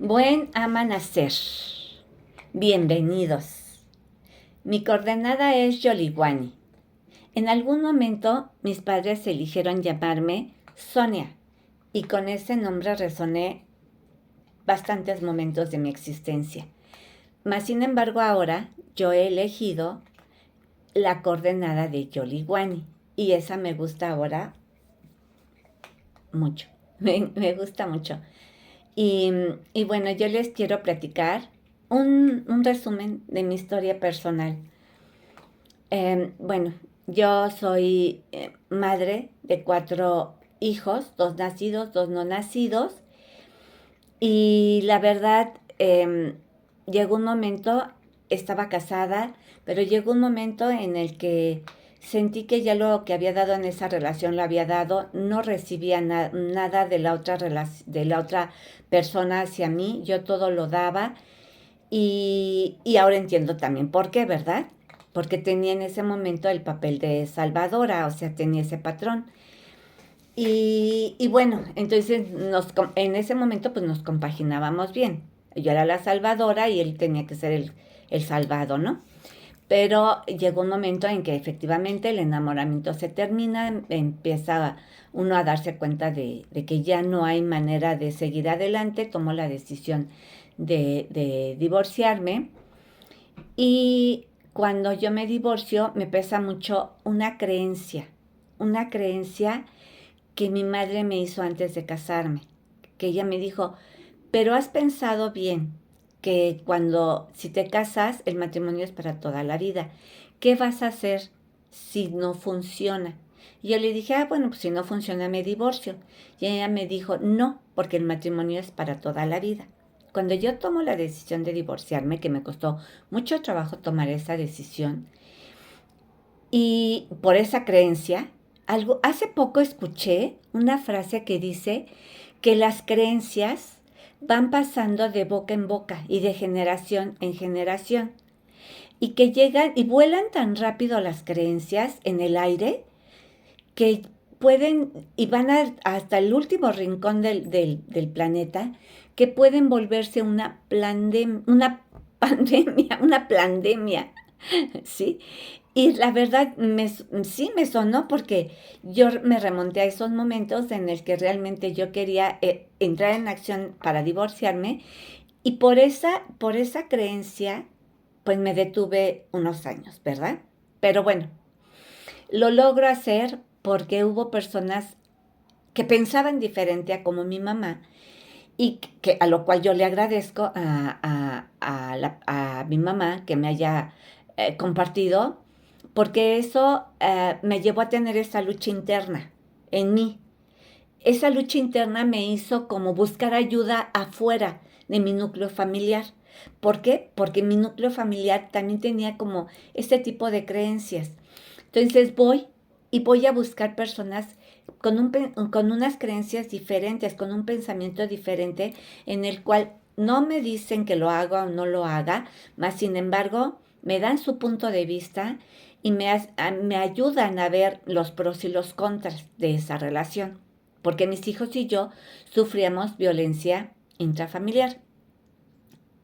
Buen amanecer. Bienvenidos. Mi coordenada es Yoliwani. En algún momento mis padres eligieron llamarme Sonia y con ese nombre resoné bastantes momentos de mi existencia. Mas sin embargo ahora yo he elegido la coordenada de Yoliwani y esa me gusta ahora mucho. Me gusta mucho. Y, y bueno, yo les quiero platicar un resumen de mi historia personal. Bueno, yo soy madre de 4 hijos, 2 nacidos, 2 no nacidos, y la verdad, llegó un momento, estaba casada, pero llegó un momento en el que sentí que ya lo que había dado en esa relación lo había dado, no recibía nada de de la otra persona hacia mí, yo todo lo daba y ahora entiendo también por qué, ¿verdad? Porque tenía en ese momento el papel de salvadora, o sea, tenía ese patrón. Y bueno, entonces en ese momento pues nos compaginábamos bien. Yo era la salvadora y él tenía que ser el salvado, ¿no? Pero llegó un momento en que efectivamente el enamoramiento se termina, empieza uno a darse cuenta de que ya no hay manera de seguir adelante, tomó la decisión de divorciarme y cuando yo me divorcio me pesa mucho una creencia que mi madre me hizo antes de casarme, que ella me dijo, pero has pensado bien que si te casas, el matrimonio es para toda la vida. ¿Qué vas a hacer si no funciona? Y yo le dije, bueno, pues si no funciona me divorcio. Y ella me dijo, no, porque el matrimonio es para toda la vida. Cuando yo tomo la decisión de divorciarme, que me costó mucho trabajo tomar esa decisión, y por esa creencia, hace poco escuché una frase que dice que las creencias van pasando de boca en boca y de generación en generación y que llegan y vuelan tan rápido las creencias en el aire que pueden y van hasta el último rincón del planeta que pueden volverse una pandemia, una plandemia, ¿sí? Y la verdad sí me sonó porque yo me remonté a esos momentos en el que realmente yo quería entrar en acción para divorciarme y por esa creencia pues me detuve unos años, ¿verdad? Pero bueno, lo logro hacer porque hubo personas que pensaban diferente a como mi mamá y que a lo cual yo le agradezco a mi mamá que me haya compartido, porque eso me llevó a tener esa lucha interna en mí. Esa lucha interna me hizo como buscar ayuda afuera de mi núcleo familiar. ¿Por qué? Porque mi núcleo familiar también tenía como este tipo de creencias. Entonces voy a buscar personas con unas creencias diferentes, con un pensamiento diferente, en el cual no me dicen que lo haga o no lo haga, mas sin embargo me dan su punto de vista y me ayudan a ver los pros y los contras de esa relación. Porque mis hijos y yo sufríamos violencia intrafamiliar.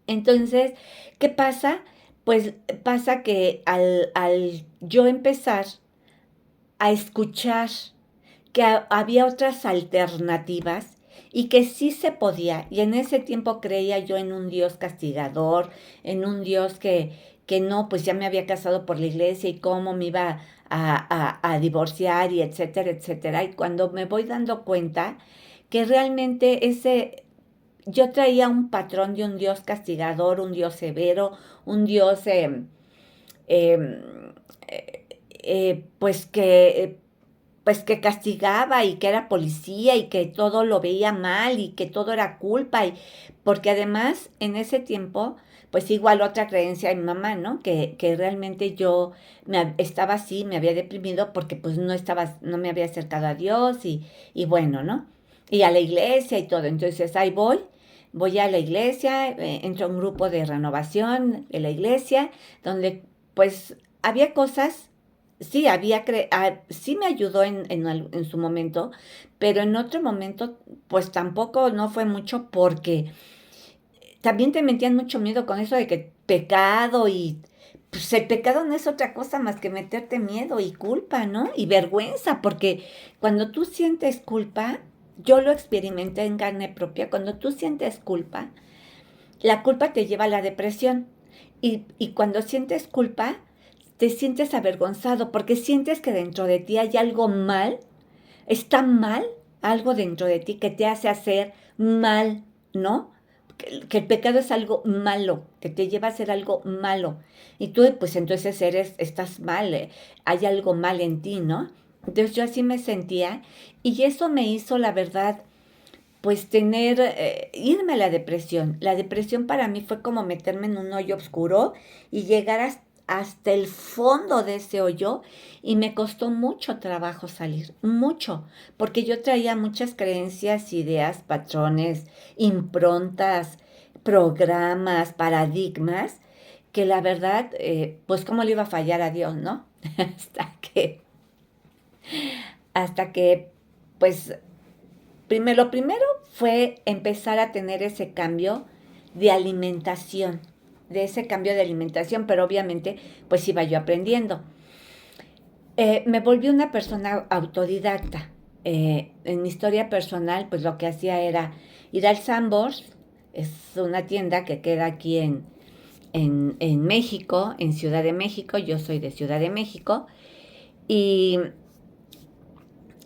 Entonces, ¿qué pasa? Pues pasa que al yo empezar a escuchar que había otras alternativas y que sí se podía. Y en ese tiempo creía yo en un Dios castigador, en un Dios que no, pues ya me había casado por la iglesia y cómo me iba a divorciar y etcétera, etcétera. Y cuando me voy dando cuenta que realmente yo traía un patrón de un Dios castigador, un Dios severo, un Dios eh, pues que castigaba y que era policía y que todo lo veía mal y que todo era culpa y porque además en ese tiempo pues igual otra creencia de mi mamá, ¿no? Que realmente yo estaba así, me había deprimido porque pues no me había acercado a Dios y bueno, ¿no? Y a la iglesia y todo. Entonces ahí voy a la iglesia, entro a un grupo de renovación de la iglesia, donde pues había cosas, sí, sí me ayudó en su momento, pero en otro momento, pues tampoco no fue mucho porque también te metían mucho miedo con eso de que pecado y pues el pecado no es otra cosa más que meterte miedo y culpa, ¿no? Y vergüenza, porque cuando tú sientes culpa, yo lo experimenté en carne propia, cuando tú sientes culpa, la culpa te lleva a la depresión. Y cuando sientes culpa, te sientes avergonzado porque sientes que dentro de ti hay algo mal, está mal algo dentro de ti que te hace hacer mal, ¿no? Que el pecado es algo malo, que te lleva a hacer algo malo. Y tú, pues entonces estás mal, hay algo mal en ti, ¿no? Entonces yo así me sentía y eso me hizo, la verdad, pues irme a la depresión. La depresión para mí fue como meterme en un hoyo oscuro y llegar hasta el fondo de ese hoyo y me costó mucho trabajo salir, mucho, porque yo traía muchas creencias, ideas, patrones, improntas, programas, paradigmas, que la verdad, pues cómo le iba a fallar a Dios, ¿no? hasta que, hasta que, pues lo primero fue empezar a tener ese cambio de alimentación, de ese cambio de alimentación, pero obviamente pues iba yo aprendiendo. Me volví una persona autodidacta. En mi historia personal, pues lo que hacía era ir al Sambors, es una tienda que queda aquí en México, en Ciudad de México, yo soy de Ciudad de México, y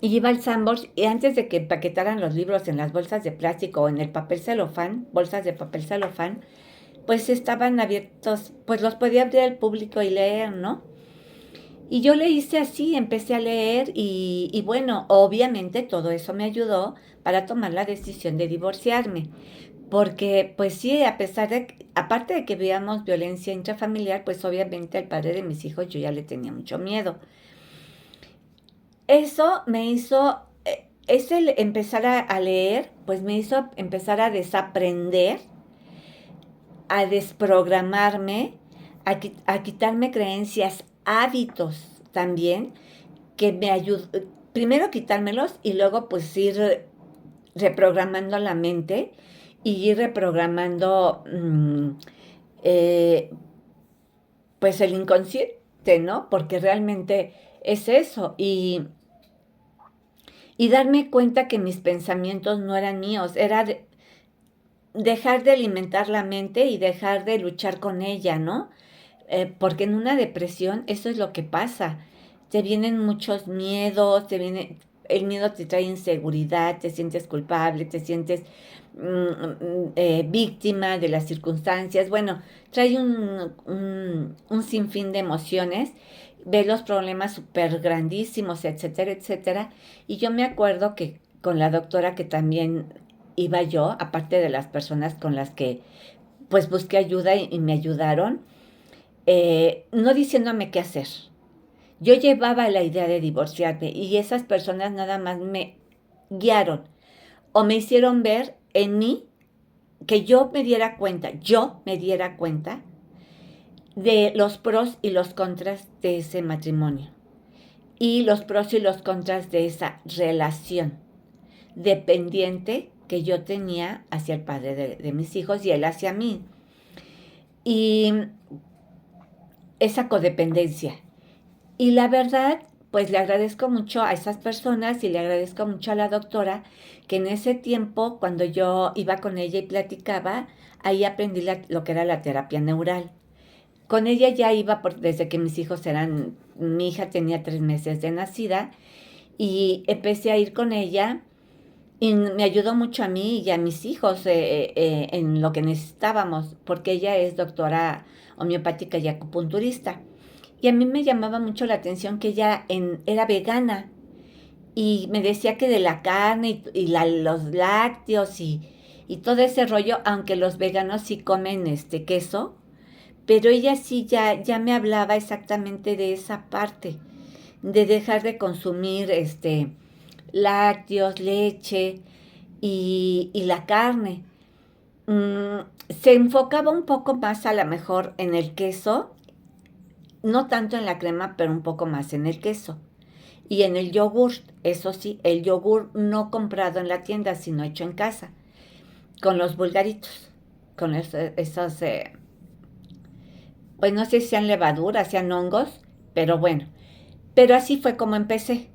y iba al Sambors y antes de que empaquetaran los libros en las bolsas de plástico o en el papel celofán, bolsas de papel celofán, pues estaban abiertos, pues los podía abrir al público y leer, ¿no? Y yo le hice así, empecé a leer y bueno, obviamente todo eso me ayudó para tomar la decisión de divorciarme. Porque, pues sí, aparte de que veíamos violencia intrafamiliar, pues obviamente al padre de mis hijos yo ya le tenía mucho miedo. Eso me hizo, ese empezar a leer, pues me hizo empezar a desaprender, a desprogramarme, a quitarme creencias, hábitos también, que me ayudó, primero quitármelos y luego pues ir reprogramando la mente y ir reprogramando eh, pues el inconsciente, ¿no? Porque realmente es eso. Y darme cuenta que mis pensamientos no eran míos, era dejar de alimentar la mente y dejar de luchar con ella, ¿no? Porque en una depresión eso es lo que pasa. Te vienen muchos miedos, el miedo te trae inseguridad, te sientes culpable, te sientes víctima de las circunstancias. Bueno, trae un sinfín de emociones, ves los problemas súper grandísimos, etcétera, etcétera. Y yo me acuerdo que con la doctora que también iba yo, aparte de las personas con las que pues busqué ayuda y me ayudaron, no diciéndome qué hacer. Yo llevaba la idea de divorciarme y esas personas nada más me guiaron o me hicieron ver en mí que yo me diera cuenta de los pros y los contras de ese matrimonio y los pros y los contras de esa relación dependiente que yo tenía hacia el padre de mis hijos y él hacia mí. Y esa codependencia. Y la verdad, pues le agradezco mucho a esas personas y le agradezco mucho a la doctora que en ese tiempo, cuando yo iba con ella y platicaba, ahí aprendí lo que era la terapia neural. Con ella ya iba desde que mis hijos mi hija tenía 3 meses de nacida y empecé a ir con ella y me ayudó mucho a mí y a mis hijos en lo que necesitábamos, porque ella es doctora homeopática y acupunturista. Y a mí me llamaba mucho la atención que ella era vegana y me decía que de la carne los lácteos y todo ese rollo, aunque los veganos sí comen queso, pero ella sí ya me hablaba exactamente de esa parte, de dejar de consumir lácteos, leche y la carne. Mm, Se enfocaba un poco más a lo mejor en el queso, no tanto en la crema, pero un poco más en el queso. Y en el yogur, eso sí, el yogur no comprado en la tienda, sino hecho en casa, con los vulgaritos. con esos, pues no sé si sean levaduras, sean hongos, pero bueno. Pero así fue como empecé,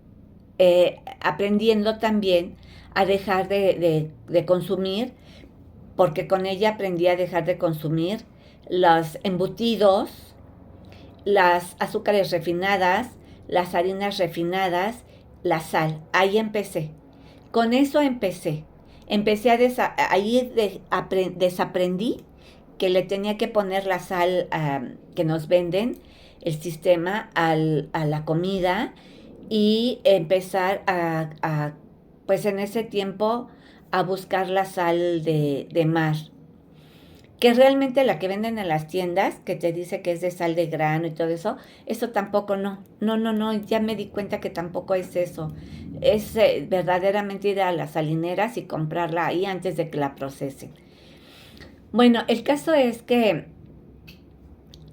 aprendiendo también a dejar de consumir, porque con ella aprendí a dejar de consumir los embutidos, las azúcares refinadas, las harinas refinadas, la sal. Ahí empecé. Con eso empecé. Empecé ahí desaprendí que le tenía que poner la sal que nos venden, el sistema, a la comida y empezar pues en ese tiempo, a buscar la sal de mar, que realmente la que venden en las tiendas, que te dice que es de sal de grano y todo eso tampoco no. No, no, no, ya me di cuenta que tampoco es eso. Es verdaderamente ir a las salineras y comprarla ahí antes de que la procesen. Bueno, el caso es que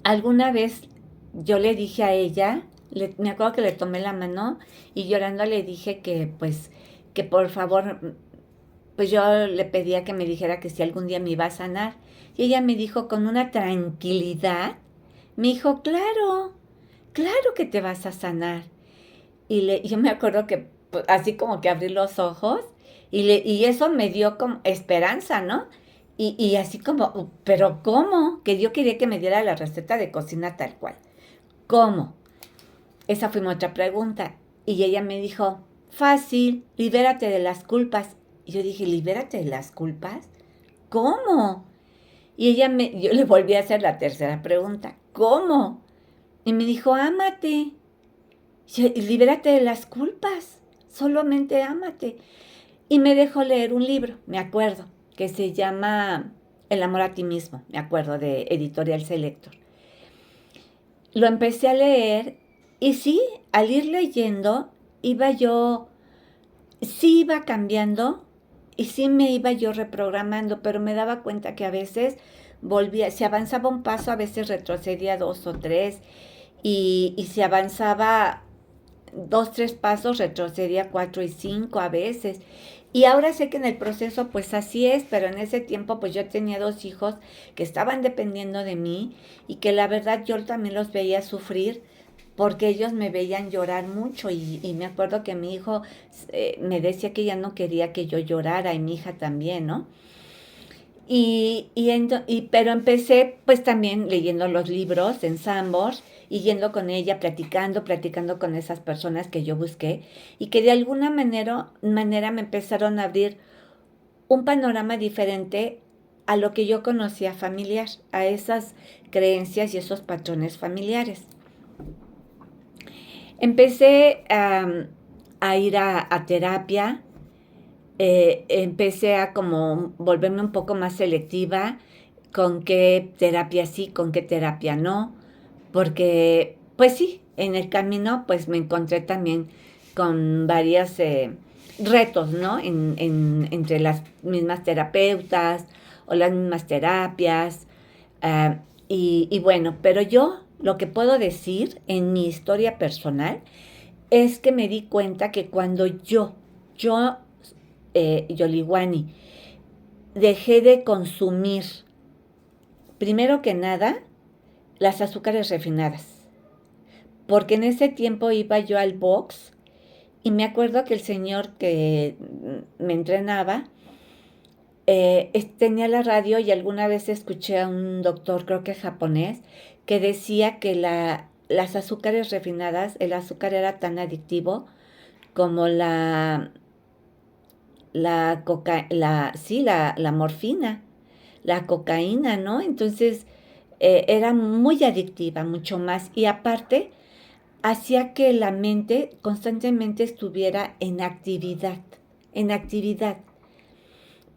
alguna vez yo le dije a ella, me acuerdo que le tomé la mano y llorando le dije que pues, que por favor, pues yo le pedía que me dijera que si algún día me iba a sanar. Y ella me dijo con una tranquilidad, me dijo, claro, claro que te vas a sanar. Yo me acuerdo que pues, así como que abrí los ojos y eso me dio como esperanza, ¿no? Y así como, pero ¿cómo? Que yo quería que me diera la receta de cocina tal cual. ¿Cómo? Esa fue mi otra pregunta. Y ella me dijo, fácil, libérate de las culpas. Y yo dije, ¿libérate de las culpas? ¿Cómo? Yo le volví a hacer la tercera pregunta, ¿cómo? Y me dijo, ámate, libérate de las culpas, solamente ámate. Y me dejó leer un libro, me acuerdo, que se llama El amor a ti mismo, me acuerdo, de Editorial Selector. Lo empecé a leer y sí, al ir leyendo, sí iba cambiando y sí me iba yo reprogramando, pero me daba cuenta que a veces si avanzaba un paso, a veces retrocedía dos o tres, y si avanzaba dos, tres pasos, retrocedía cuatro y cinco a veces. Y ahora sé que en el proceso pues así es, pero en ese tiempo pues yo tenía dos hijos que estaban dependiendo de mí y que la verdad yo también los veía sufrir porque ellos me veían llorar mucho y me acuerdo que mi hijo me decía que ya no quería que yo llorara y mi hija también, ¿no? Pero empecé pues también leyendo los libros en Sambors y yendo con ella, platicando con esas personas que yo busqué y que de alguna manera me empezaron a abrir un panorama diferente a lo que yo conocía familiar, a esas creencias y esos patrones familiares. Empecé a ir a terapia, empecé a como volverme un poco más selectiva con qué terapia sí, con qué terapia no, porque pues sí, en el camino pues me encontré también con varios retos, ¿no? Entre las mismas terapeutas o las mismas terapias. ah, y bueno, pero yo lo que puedo decir en mi historia personal es que me di cuenta que cuando yo, Yoliwani, dejé de consumir, primero que nada, las azúcares refinadas. Porque en ese tiempo iba yo al box y me acuerdo que el señor que me entrenaba tenía la radio y alguna vez escuché a un doctor, creo que japonés, que decía que las azúcares refinadas, el azúcar era tan adictivo como la morfina, la cocaína, ¿no? Entonces era muy adictiva, mucho más. Y aparte, hacía que la mente constantemente estuviera en actividad.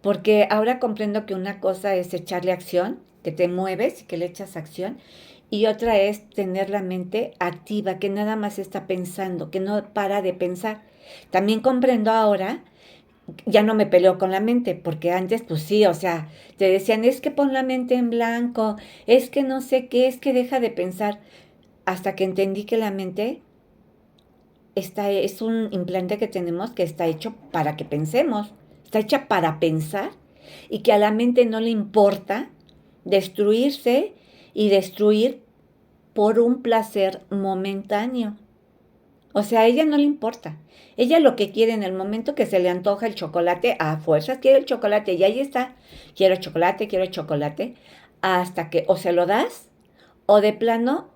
Porque ahora comprendo que una cosa es echarle acción, que te mueves y que le echas acción, y otra es tener la mente activa, que nada más está pensando, que no para de pensar. También comprendo ahora, ya no me peleo con la mente, porque antes pues sí, o sea, te decían, es que pon la mente en blanco, es que no sé qué, es que deja de pensar, hasta que entendí que la mente es un implante que tenemos que está hecho para que pensemos, está hecha para pensar y que a la mente no le importa destruirse y destruir por un placer momentáneo. O sea, a ella no le importa. Ella lo que quiere en el momento que se le antoja el chocolate, a fuerzas quiere el chocolate y ahí está. Quiero chocolate, hasta que o se lo das o de plano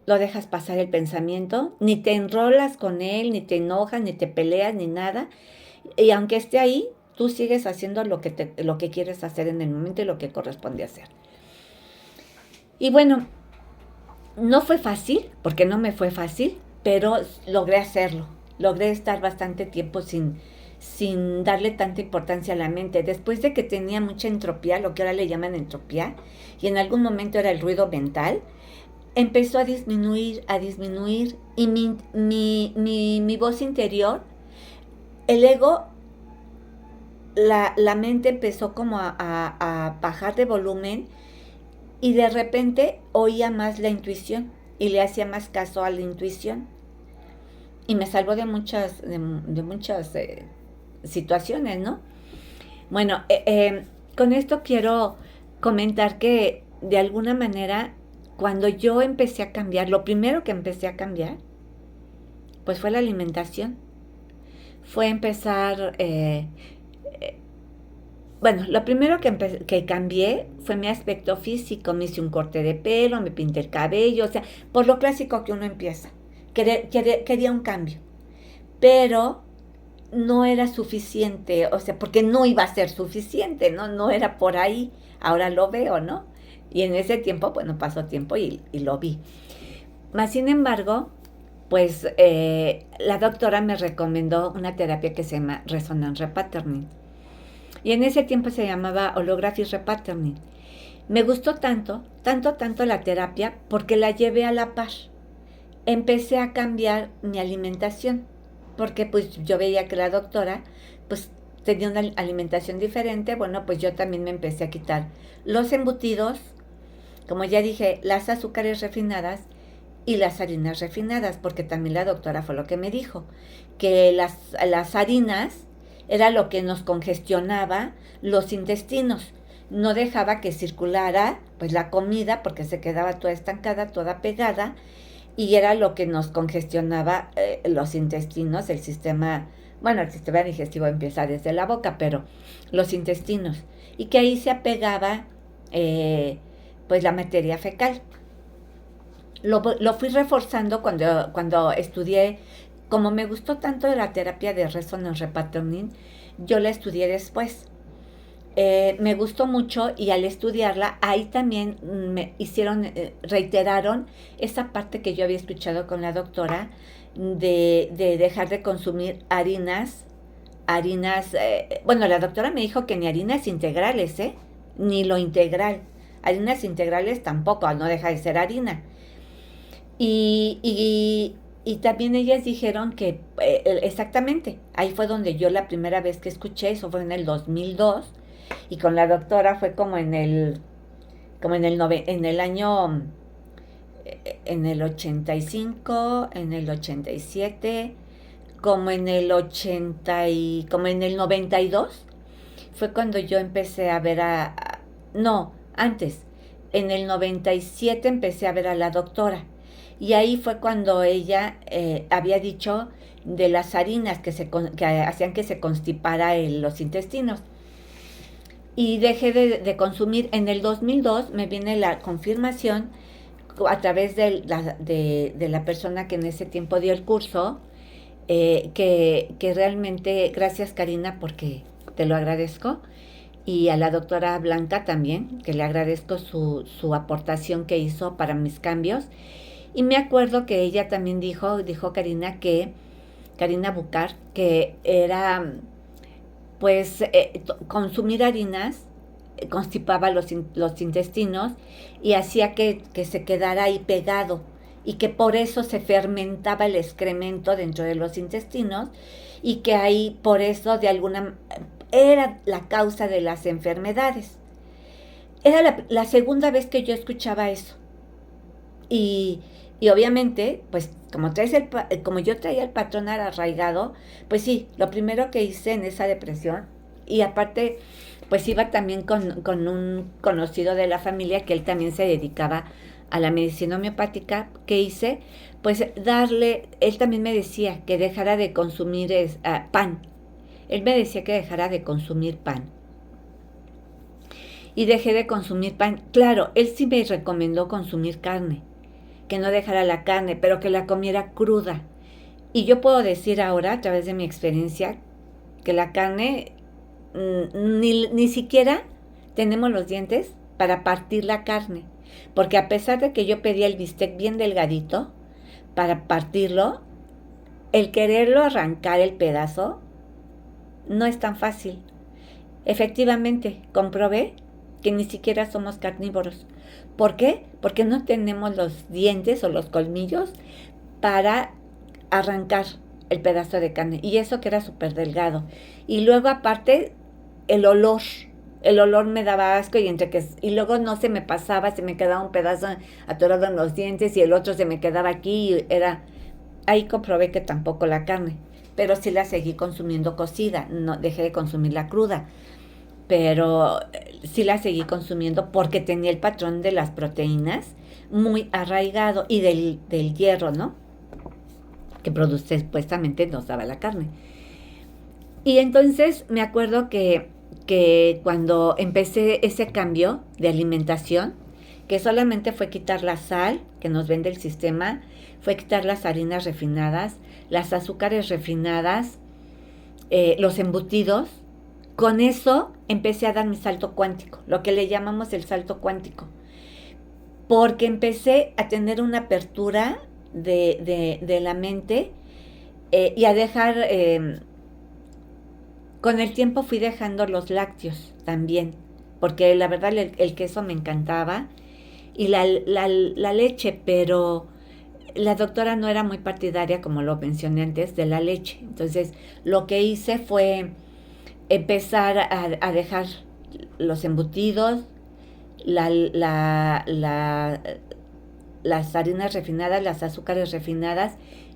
lo dejas pasar el pensamiento, ni te enrolas con él, ni te enojas, ni te peleas, ni nada. Y aunque esté ahí, tú sigues haciendo lo que quieres hacer en el momento y lo que corresponde hacer. Y bueno, no fue fácil, porque no me fue fácil, pero logré hacerlo. Logré estar bastante tiempo sin darle tanta importancia a la mente. Después de que tenía mucha entropía, lo que ahora le llaman entropía, y en algún momento era el ruido mental, empezó a disminuir, y mi voz interior, el ego, la mente empezó como a bajar de volumen y de repente oía más la intuición y le hacía más caso a la intuición. Y me salvó de muchas situaciones, ¿no? Bueno, con esto quiero comentar que de alguna manera, cuando yo empecé a cambiar, lo primero que empecé a cambiar, pues fue la alimentación. Fue empezar, bueno, lo primero que cambié fue mi aspecto físico. Me hice un corte de pelo, me pinté el cabello, o sea, por lo clásico que uno empieza. Quería un cambio, pero no era suficiente, o sea, porque no iba a ser suficiente, ¿no? No era por ahí. Ahora lo veo, ¿no? Y en ese tiempo, bueno, pasó tiempo y lo vi. Más sin embargo, pues la doctora me recomendó una terapia que se llama Resonance Repatterning. Y en ese tiempo se llamaba Holographic Repatterning. Me gustó tanto la terapia porque la llevé a la par. Empecé a cambiar mi alimentación porque pues yo veía que la doctora pues tenía una alimentación diferente. Bueno, pues yo también me empecé a quitar los embutidos, como ya dije, las azúcares refinadas y las harinas refinadas, porque también la doctora fue lo que me dijo, que las harinas era lo que nos congestionaba los intestinos, no dejaba que circulara pues la comida porque se quedaba toda estancada, toda pegada, y era lo que nos congestionaba los intestinos, el sistema digestivo empieza desde la boca, pero los intestinos, y que ahí se apegaba pues la materia fecal. Lo fui reforzando cuando estudié. Como me gustó tanto de la terapia de Resonance Repatterning, yo la estudié después. Me gustó mucho y al estudiarla, ahí también me reiteraron esa parte que yo había escuchado con la doctora de dejar de consumir harinas, bueno, la doctora me dijo que ni harinas integrales, ni lo integral. Harinas integrales tampoco, no deja de ser harina. Y también ellas dijeron que, exactamente, ahí fue donde yo la primera vez que escuché, eso fue en el 2002, y con la doctora fue en el año, en el 85, en el 87, como en el 92, fue cuando yo empecé a ver no, antes, en el 97 empecé a ver a la doctora. Y ahí fue cuando ella había dicho de las harinas que hacían que se constipara los intestinos. Y dejé de consumir. En el 2002 me viene la confirmación a través de la persona que en ese tiempo dio el curso, que realmente, gracias Karina, porque te lo agradezco, y a la doctora Blanca también, que le agradezco su aportación que hizo para mis cambios. Y me acuerdo que ella también dijo Karina Bucar, que era, pues, consumir harinas constipaba los intestinos y hacía que se quedara ahí pegado y que por eso se fermentaba el excremento dentro de los intestinos y que ahí por eso era la causa de las enfermedades. Era la segunda vez que yo escuchaba eso. Y obviamente, pues como yo traía el patrón arraigado, pues sí, lo primero que hice en esa depresión, y aparte pues iba también con un conocido de la familia que él también se dedicaba a la medicina homeopática. ¿Qué hice? Pues darle, él también me decía que dejara de consumir pan. Él me decía que dejara de consumir pan. Y dejé de consumir pan. Claro, él sí me recomendó consumir carne, que no dejara la carne, pero que la comiera cruda. Y yo puedo decir ahora, a través de mi experiencia, que la carne ni siquiera tenemos los dientes para partir la carne. Porque a pesar de que yo pedía el bistec bien delgadito para partirlo, el quererlo arrancar el pedazo no es tan fácil. Efectivamente, comprobé que ni siquiera somos carnívoros. ¿Por qué? Porque no tenemos los dientes o los colmillos para arrancar el pedazo de carne. Y eso que era súper delgado. Y luego aparte, el olor. El olor me daba asco y luego no se me pasaba, se me quedaba un pedazo atorado en los dientes y el otro se me quedaba aquí y ahí comprobé que tampoco la carne, pero sí la seguí consumiendo cocida, no dejé de consumirla cruda, pero sí la seguí consumiendo porque tenía el patrón de las proteínas muy arraigado y del hierro, ¿no? Que produce supuestamente nos daba la carne. Y entonces me acuerdo que cuando empecé ese cambio de alimentación, que solamente fue quitar la sal que nos vende el sistema, fue quitar las harinas refinadas, las azúcares refinadas, los embutidos, con eso empecé a dar mi salto cuántico, lo que le llamamos el salto cuántico, porque empecé a tener una apertura de la mente y a dejar... con el tiempo fui dejando los lácteos también, porque la verdad el queso me encantaba y la leche, pero la doctora no era muy partidaria, como lo mencioné antes, de la leche. Entonces lo que hice fue empezar a dejar los embutidos, las harinas refinadas, las azúcares refinadas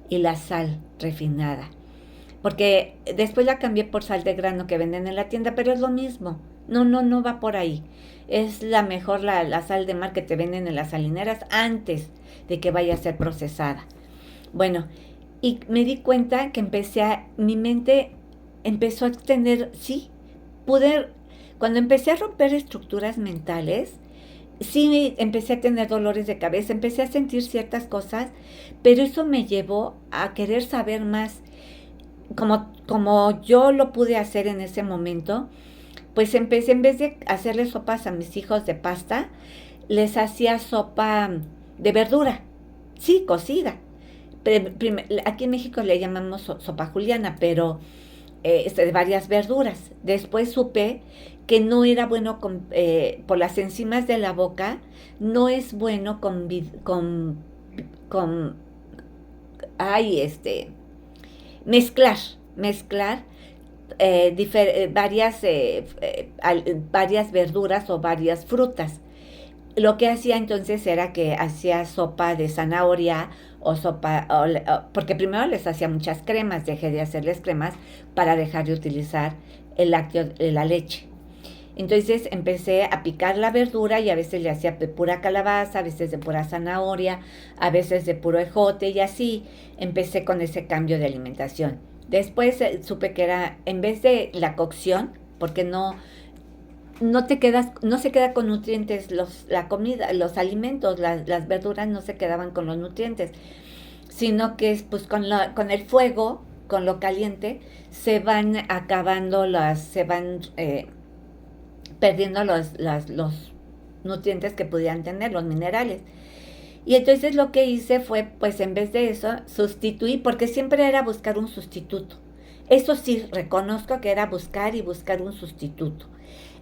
y la sal refinada. Porque después la cambié por sal de grano que venden en la tienda, pero es lo mismo. No va por ahí. Es la mejor la sal de mar que te venden en las salineras antes de que vaya a ser procesada. Bueno, y me di cuenta que mi mente empezó a tener, sí, cuando empecé a romper estructuras mentales, sí empecé a tener dolores de cabeza, empecé a sentir ciertas cosas, pero eso me llevó a querer saber más. Como yo lo pude hacer en ese momento, pues empecé, en vez de hacerle sopas a mis hijos de pasta, les hacía sopa de verdura, sí, cocida. Aquí en México le llamamos sopa juliana, pero de varias verduras. Después supe que no era bueno por las enzimas de la boca, no es bueno ay, mezclar varias verduras o varias frutas. Lo que hacía entonces era que hacía sopa de zanahoria porque primero les hacía muchas cremas, dejé de hacerles cremas para dejar de utilizar el lácteo, la leche. Entonces empecé a picar la verdura y a veces le hacía de pura calabaza, a veces de pura zanahoria, a veces de puro ejote y así empecé con ese cambio de alimentación. Después supe que era, en vez de la cocción, porque no se queda con nutrientes la comida, los alimentos, las verduras no se quedaban con los nutrientes, sino que es pues con el fuego, con lo caliente, se van acabando se van perdiendo los nutrientes que pudieran tener, los minerales. Y entonces lo que hice fue, pues en vez de eso, sustituir, porque siempre era buscar un sustituto. Eso sí, reconozco que era buscar un sustituto.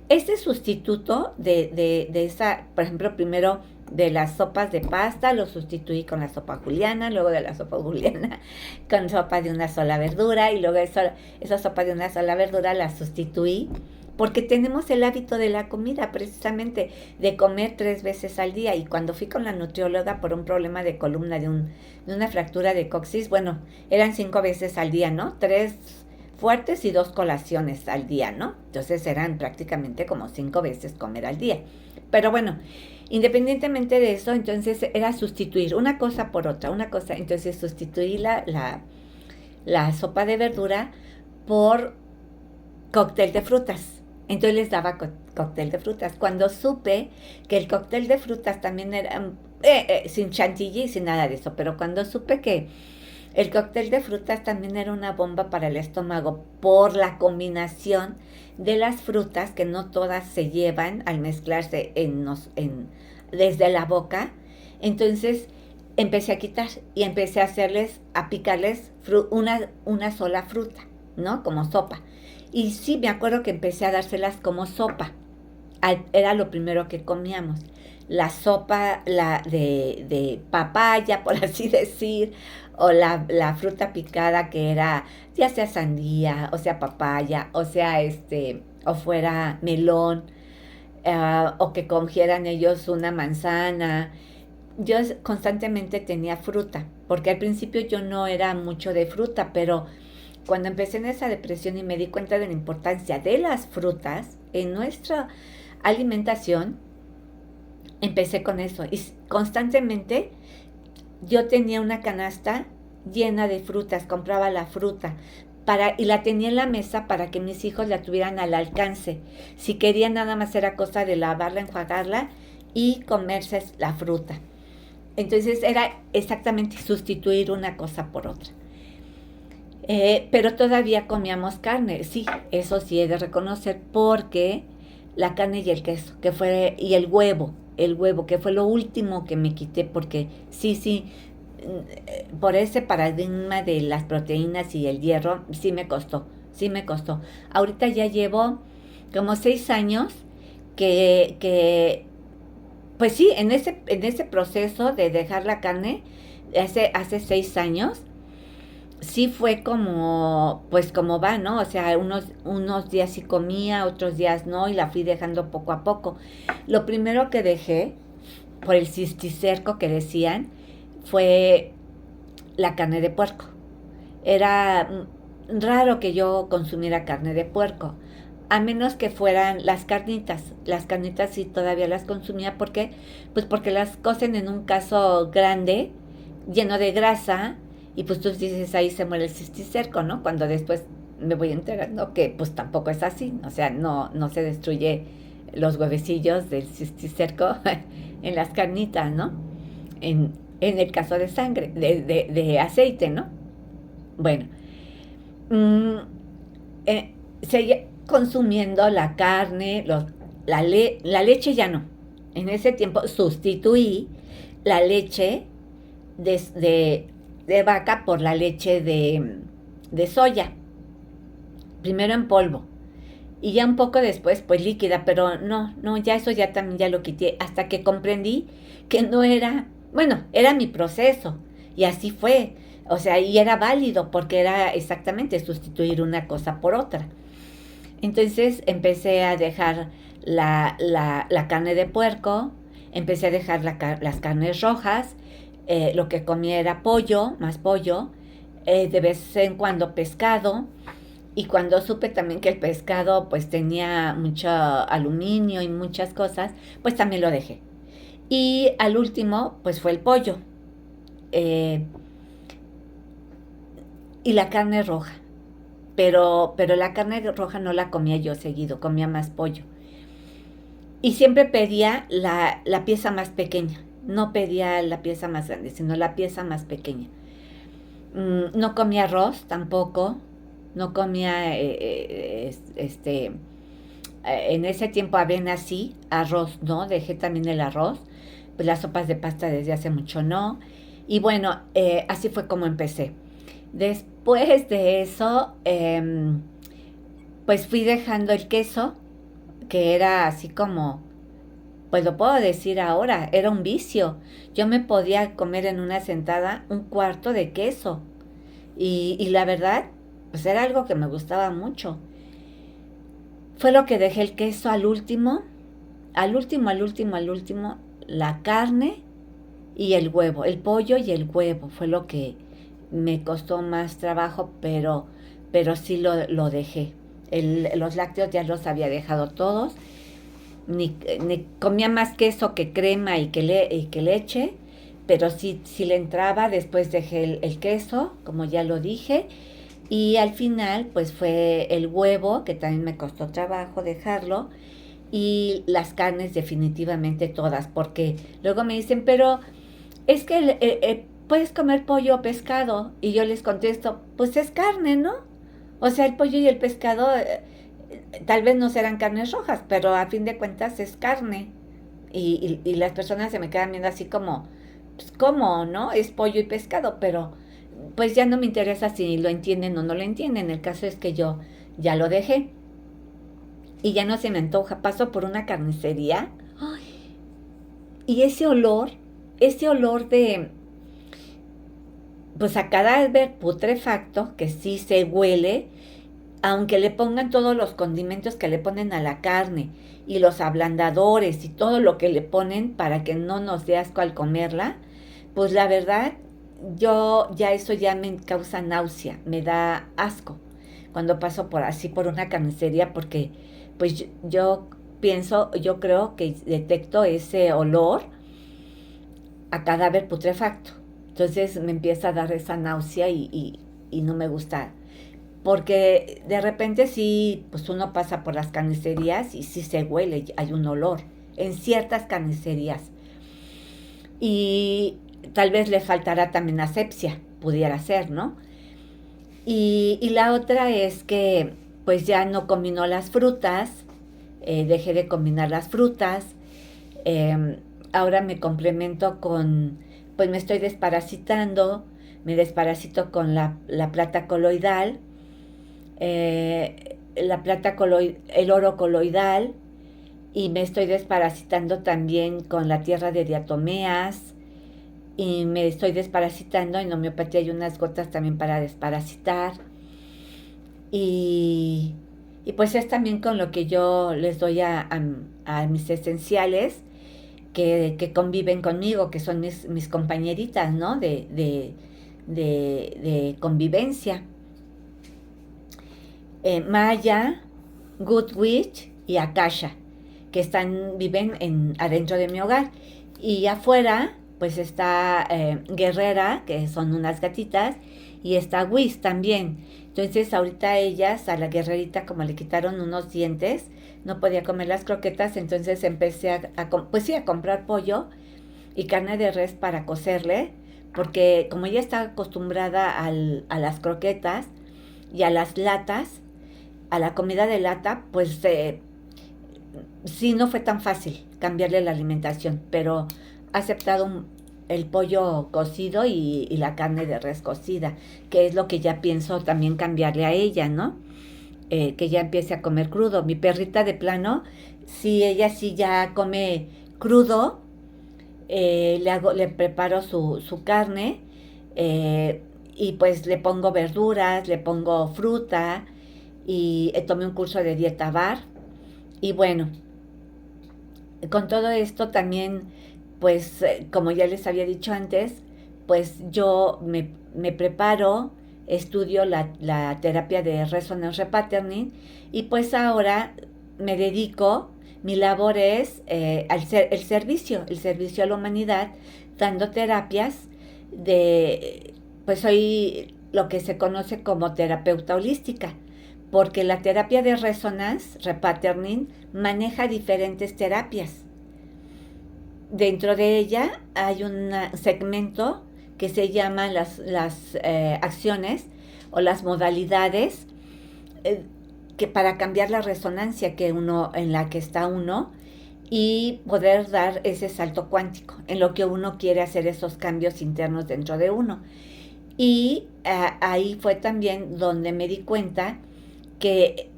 Ese sustituto de esa, por ejemplo, primero de las sopas de pasta, lo sustituí con la sopa juliana, luego de la sopa juliana con sopa de una sola verdura, y luego esa sopa de una sola verdura la sustituí porque tenemos el hábito de la comida, precisamente, de comer 3 veces al día. Y cuando fui con la nutrióloga por un problema de columna, de una fractura de coxis, bueno, eran 5 veces al día, ¿no? 3 fuertes y 2 colaciones al día, ¿no? Entonces eran prácticamente como 5 veces comer al día. Pero bueno, independientemente de eso, entonces era sustituir una cosa por otra, una cosa, entonces sustituí la sopa de verdura por cóctel de frutas. Entonces les daba cóctel de frutas. Cuando supe que el cóctel de frutas también era sin chantilly y sin nada de eso, pero cuando supe que el cóctel de frutas también era una bomba para el estómago por la combinación de las frutas que no todas se llevan al mezclarse desde la boca. Entonces empecé a quitar y empecé a a picarles una sola fruta, ¿no? Como sopa. Y sí, me acuerdo que empecé a dárselas como sopa. Era lo primero que comíamos. La sopa de papaya, por así decir, o la fruta picada que era, ya sea sandía, o sea papaya, o sea o fuera melón, o que cogieran ellos una manzana. Yo constantemente tenía fruta, porque al principio yo no era mucho de fruta, pero cuando empecé en esa depresión y me di cuenta de la importancia de las frutas en nuestra alimentación, empecé con eso. Y constantemente yo tenía una canasta llena de frutas, compraba la fruta y la tenía en la mesa para que mis hijos la tuvieran al alcance. Si querían, nada más era cosa de lavarla, enjuagarla y comerse la fruta. Entonces era exactamente sustituir una cosa por otra. Pero todavía comíamos carne, sí, eso sí he de reconocer, porque la carne y el queso, y el huevo, que fue lo último que me quité, porque sí, por ese paradigma de las proteínas y el hierro, sí me costó. Ahorita ya llevo como 6 años que pues sí, en ese proceso de dejar la carne, hace 6 años, sí fue pues como va, ¿no? O sea, unos días sí comía, otros días no, y la fui dejando poco a poco. Lo primero que dejé, por el cisticerco que decían, fue la carne de puerco. Era raro que yo consumiera carne de puerco, a menos que fueran las carnitas. Las carnitas sí todavía las consumía, porque pues porque las cocen en un caso grande, lleno de grasa, y pues tú dices, ahí se muere el cisticerco, ¿no? Cuando después me voy enterando que pues tampoco es así, o sea, no se destruye los huevecillos del cisticerco en las carnitas, ¿no? En el caso de sangre, de aceite, ¿no? Bueno, mm, seguía consumiendo la carne, la leche ya no. En ese tiempo sustituí la leche de, de, de vaca por la leche de soya, primero en polvo y ya un poco después pues líquida, pero no, ya eso ya también ya lo quité hasta que comprendí que no era, bueno, era mi proceso y así fue, o sea, y era válido porque era exactamente sustituir una cosa por otra. Entonces empecé a dejar la carne de puerco, empecé a dejar las carnes rojas, lo que comía era pollo, más pollo, de vez en cuando pescado, y cuando supe también que el pescado pues tenía mucho aluminio y muchas cosas, pues también lo dejé. Y al último pues fue el pollo, eh, y la carne roja. Pero la carne roja no la comía yo seguido, comía más pollo. Y siempre pedía la pieza más pequeña. No pedía la pieza más grande, sino la pieza más pequeña. No comía arroz tampoco. No comía, en ese tiempo avena sí, arroz no, dejé también el arroz. Pues las sopas de pasta desde hace mucho no. Y bueno, así fue como empecé. Después de eso, pues fui dejando el queso, que era así como, pues lo puedo decir ahora, era un vicio. Yo me podía comer en una sentada un cuarto de queso. Y la verdad, pues era algo que me gustaba mucho. Fue lo que dejé el queso al último, la carne y el huevo, el pollo y el huevo. Fue lo que me costó más trabajo, pero sí lo dejé. Los lácteos ya los había dejado todos. Ni comía más queso que crema y que leche, pero sí le entraba. Después dejé el queso, como ya lo dije, y al final pues fue el huevo, que también me costó trabajo dejarlo, y las carnes definitivamente todas, porque luego me dicen, pero es que puedes comer pollo o pescado, y yo les contesto, pues es carne, ¿no? O sea, el pollo y el pescado tal vez no serán carnes rojas, pero a fin de cuentas es carne. Y las personas se me quedan viendo así como, pues, ¿cómo, no? Es pollo y pescado, pero pues ya no me interesa si lo entienden o no lo entienden. El caso es que yo ya lo dejé y ya no se me antoja. Paso por una carnicería, ¡ay! Y ese olor de, pues a cadáver putrefacto, que sí se huele, aunque le pongan todos los condimentos que le ponen a la carne y los ablandadores y todo lo que le ponen para que no nos dé asco al comerla, pues la verdad, yo ya eso ya me causa náusea, me da asco cuando paso por así por una carnicería, porque pues yo pienso, yo creo que detecto ese olor a cadáver putrefacto. Entonces me empieza a dar esa náusea y no me gusta, porque de repente sí, pues uno pasa por las carnicerías y sí se huele, hay un olor en ciertas carnicerías. Y tal vez le faltará también asepsia, pudiera ser, ¿no? Y la otra es que pues ya no combino las frutas, dejé de combinar las frutas, eh, ahora me complemento con, pues me estoy desparasitando, me desparasito con la plata coloidal, el oro coloidal, y me estoy desparasitando también con la tierra de diatomeas, y me estoy desparasitando, en homeopatía hay unas gotas también para desparasitar, y, y pues es también con lo que yo les doy a mis esenciales que conviven conmigo, que son mis compañeritas, ¿no? De convivencia. Maya, Good Witch y Akasha, que viven adentro de mi hogar. Y afuera, pues está Guerrera, que son unas gatitas, y está Whis también. Entonces ahorita ellas, a la guerrerita, como le quitaron unos dientes, no podía comer las croquetas, entonces empecé pues sí, a comprar pollo y carne de res para cocerle, porque como ella está acostumbrada a las croquetas y a las latas, a la comida de lata, pues sí, no fue tan fácil cambiarle la alimentación, pero ha aceptado el pollo cocido y la carne de res cocida, que es lo que ya pienso también cambiarle a ella, ¿no? Que ya empiece a comer crudo. Mi perrita de plano, si ella sí ya come crudo, le preparo su carne, eh, y pues le pongo verduras, le pongo fruta, y tomé un curso de dieta bar. Y bueno, con todo esto también, pues como ya les había dicho antes, pues yo me preparo, estudio la terapia de Resonance Repatterning, y pues ahora me dedico, mi labor es el servicio a la humanidad, dando terapias pues soy lo que se conoce como terapeuta holística, porque la terapia de Resonance Repatterning maneja diferentes terapias. Dentro de ella hay un segmento que se llama las acciones o las modalidades, que para cambiar la resonancia en la que está uno, y poder dar ese salto cuántico en lo que uno quiere hacer, esos cambios internos dentro de uno. Y ahí fue también donde me di cuenta que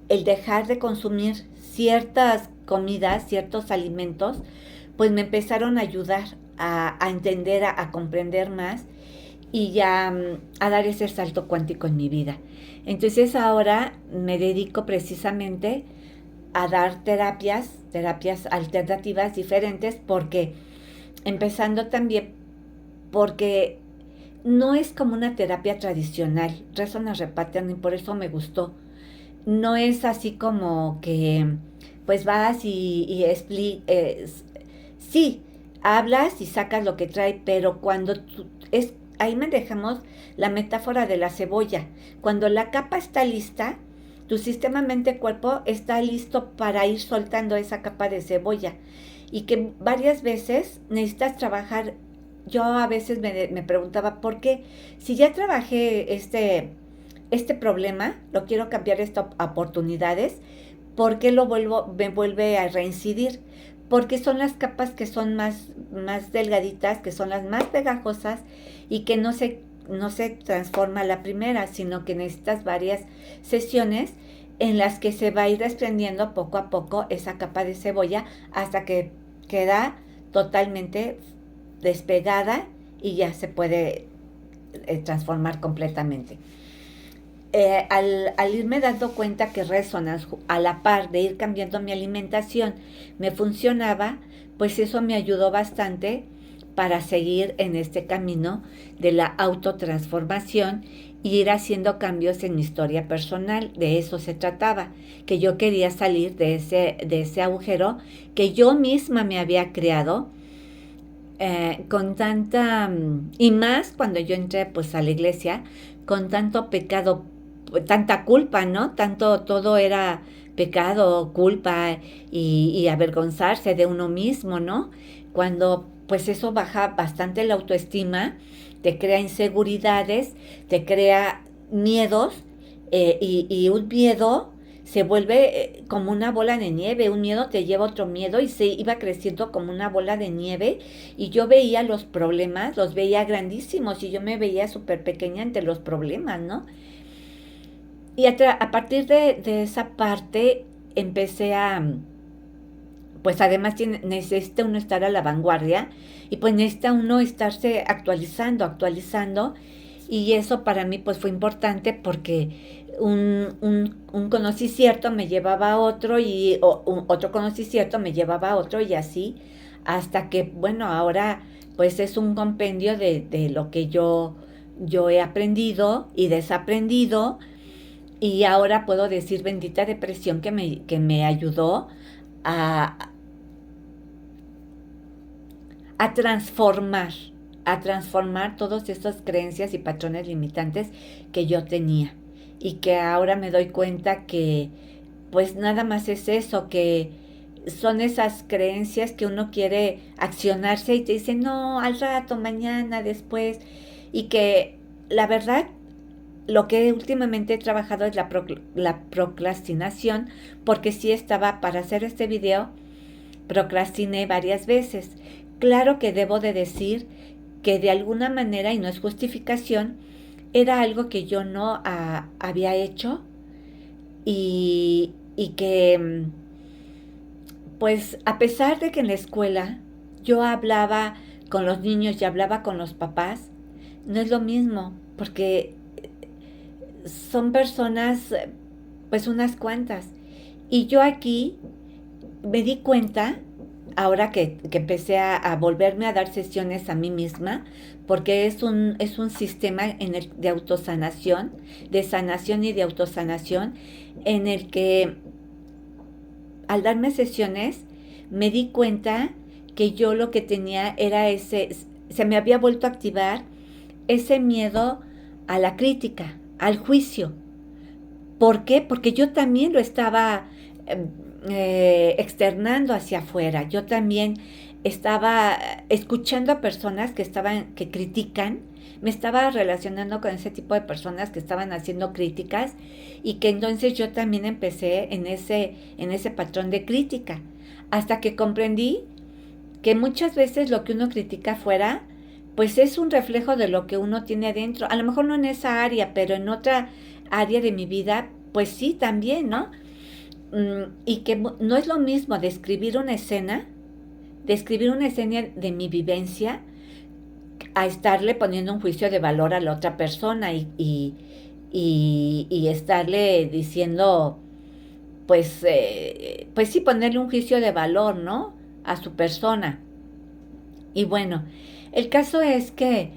el dejar de consumir ciertas comidas, ciertos alimentos, pues me empezaron a ayudar a entender, a comprender más, y ya a dar ese salto cuántico en mi vida. Entonces ahora me dedico precisamente a dar terapias alternativas diferentes, porque empezando también porque no es como una terapia tradicional, Resonance Repatterning, por eso me gustó. No es así como que pues vas y sí, hablas y sacas lo que trae, pero ahí manejamos la metáfora de la cebolla. Cuando la capa está lista, tu sistema mente-cuerpo está listo para ir soltando esa capa de cebolla. Y que varias veces necesitas trabajar. Yo a veces me preguntaba, ¿por qué? Si ya trabajé este problema, lo quiero cambiar estas oportunidades, ¿por qué me vuelve a reincidir? Porque son las capas que son más delgaditas, que son las más pegajosas y que no se transforma la primera, sino que necesitas varias sesiones en las que se va a ir desprendiendo poco a poco esa capa de cebolla hasta que queda totalmente despegada y ya se puede transformar completamente. Al irme dando cuenta que Resonance, a la par de ir cambiando mi alimentación, me funcionaba, pues eso me ayudó bastante para seguir en este camino de la autotransformación y ir haciendo cambios en mi historia personal. De eso se trataba, que yo quería salir de ese agujero que yo misma me había creado, con tanta, y más cuando yo entré pues a la iglesia, con tanto pecado, tanta culpa, ¿no? Tanto todo era pecado, culpa y avergonzarse de uno mismo, ¿no? Cuando pues eso baja bastante la autoestima, te crea inseguridades, te crea miedos, y un miedo se vuelve como una bola de nieve, un miedo te lleva a otro miedo y se iba creciendo como una bola de nieve y yo veía los problemas, los veía grandísimos y yo me veía súper pequeña ante los problemas, ¿no? Y a partir de esa parte empecé pues además necesita uno estar a la vanguardia y pues necesita uno estarse actualizando y eso para mí pues fue importante porque un conocimiento me llevaba a otro y otro conocimiento me llevaba a otro y así hasta que bueno ahora pues es un compendio de lo que yo he aprendido y desaprendido y ahora puedo decir bendita depresión que me ayudó a, a transformar, a transformar todas estas creencias y patrones limitantes que yo tenía. Y que ahora me doy cuenta que pues nada más es eso, que son esas creencias que uno quiere accionarse y te dice, no, al rato, mañana, después. Y que la verdad, lo que últimamente he trabajado es la procrastinación, porque sí estaba para hacer este video procrastiné varias veces. Claro que debo de decir que de alguna manera, y no es justificación, era algo que yo no había hecho y que, pues a pesar de que en la escuela yo hablaba con los niños y hablaba con los papás, no es lo mismo, porque son personas, pues unas cuantas. Y yo aquí me di cuenta, ahora que empecé a volverme a dar sesiones a mí misma, porque es un sistema de autosanación, de sanación y de autosanación, en el que al darme sesiones me di cuenta que yo lo que tenía era se me había vuelto a activar ese miedo a la crítica, al juicio. ¿Por qué? Porque yo también lo estaba externando hacia afuera. Yo también estaba escuchando a personas que critican, me estaba relacionando con ese tipo de personas que estaban haciendo críticas y que entonces yo también empecé en ese patrón de crítica, hasta que comprendí que muchas veces lo que uno critica afuera, pues es un reflejo de lo que uno tiene adentro. A lo mejor no en esa área, pero en otra área de mi vida, pues sí, también, ¿no? Y que no es lo mismo describir una escena de mi vivencia, a estarle poniendo un juicio de valor a la otra persona y estarle diciendo, pues sí, ponerle un juicio de valor, ¿no? A su persona. Y bueno, el caso es que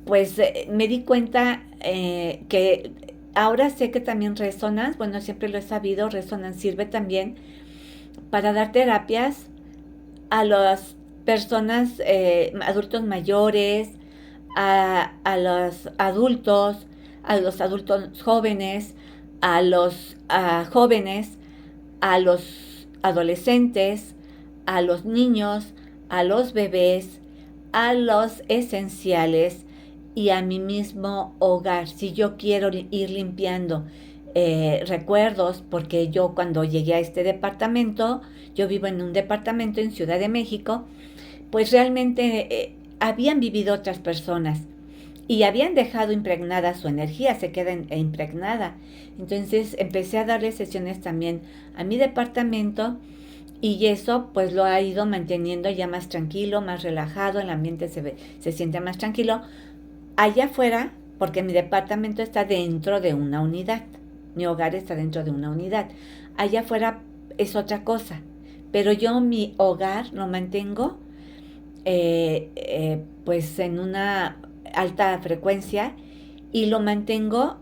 pues me di cuenta que ahora sé que también Resonance, bueno, siempre lo he sabido, Resonance sirve también para dar terapias a las personas, adultos mayores, a los adultos jóvenes, a jóvenes, a los adolescentes, a los niños, a los bebés, a los esenciales y a mi mismo hogar. Si yo quiero ir limpiando recuerdos, porque yo cuando llegué a este departamento, yo vivo en un departamento en Ciudad de México, pues realmente habían vivido otras personas y habían dejado impregnada su energía, se queda impregnada. Entonces empecé a darle sesiones también a mi departamento y eso pues lo ha ido manteniendo ya más tranquilo, más relajado, el ambiente se siente más tranquilo. Allá afuera, porque mi departamento está dentro de una unidad, mi hogar está dentro de una unidad. Allá afuera es otra cosa, pero yo mi hogar lo mantengo pues en una alta frecuencia y lo mantengo